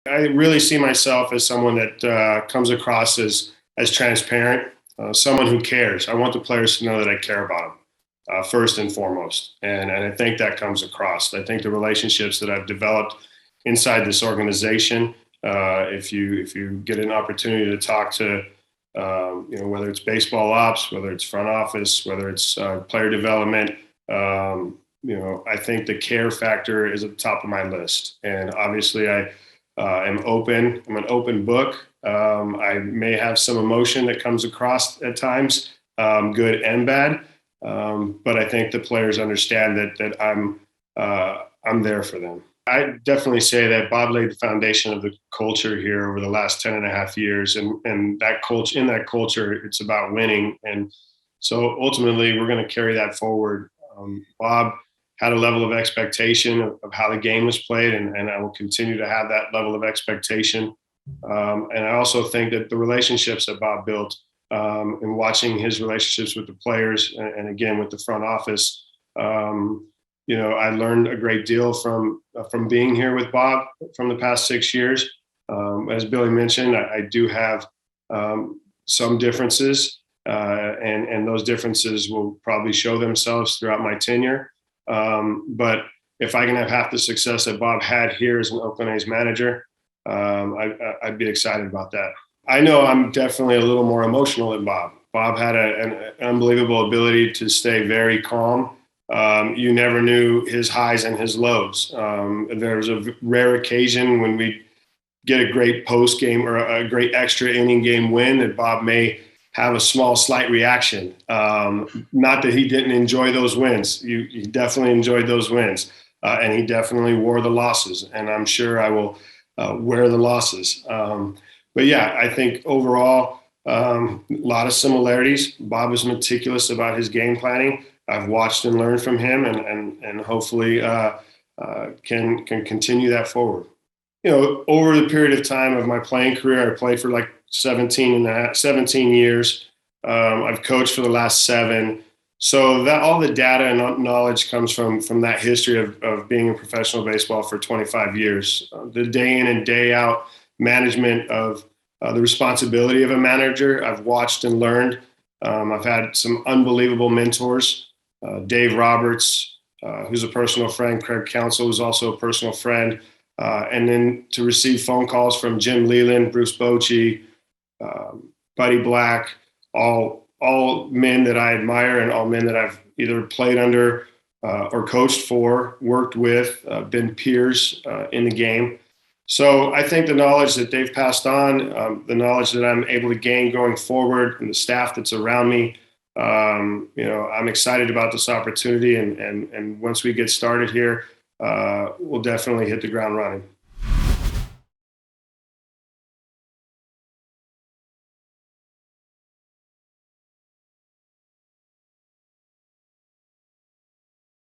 I really see myself as someone that comes across as transparent, someone who cares. I want the players to know that I care about them first and foremost, and I think that comes across. I think the relationships that I've developed inside this organization, if you get an opportunity to talk to, whether it's baseball ops, whether it's front office, whether it's player development. I think the care factor is at the top of my list, and obviously I am open. I'm an open book. I may have some emotion that comes across at times, good and bad, but I think the players understand that I'm there for them. I definitely say that Bob laid the foundation of the culture here over the last 10 and a half years. And that culture, in that culture, it's about winning. And so ultimately, we're going to carry that forward. Bob had a level of expectation of how the game was played, and I will continue to have that level of expectation. And I also think that the relationships that Bob built, and watching his relationships with the players and again with the front office, I learned a great deal from being here with Bob from the past 6 years. As Billy mentioned, I do have some differences, and those differences will probably show themselves throughout my tenure. But if I can have half the success that Bob had here as an Oakland A's manager, I'd be excited about that. I know I'm definitely a little more emotional than Bob. Bob had an unbelievable ability to stay very calm. You never knew his highs and his lows. There was a rare occasion when we get a great post game or a great extra inning game win that Bob may have a small slight reaction. Not that he didn't enjoy those wins. He definitely enjoyed those wins, and he definitely wore the losses. And I'm sure I will wear the losses. But yeah, I think overall, a lot of similarities. Bob is meticulous about his game planning. I've watched and learned from him, and hopefully can continue that forward. Over the period of time of my playing career, I played for like 17 years. I've coached for the last 7. So that all the data and knowledge comes from that history of being in professional baseball for 25 years. The day in and day out management of the responsibility of a manager, I've watched and learned. I've had some unbelievable mentors. Dave Roberts, who's a personal friend, Craig Counsell, who's also a personal friend, and then to receive phone calls from Jim Leland, Bruce Bochy, Buddy Black, all men that I admire and all men that I've either played under or coached for, worked with, been peers in the game. So I think the knowledge that they've passed on, the knowledge that I'm able to gain going forward, and the staff that's around me, I'm excited about this opportunity. And once we get started here, we'll definitely hit the ground running.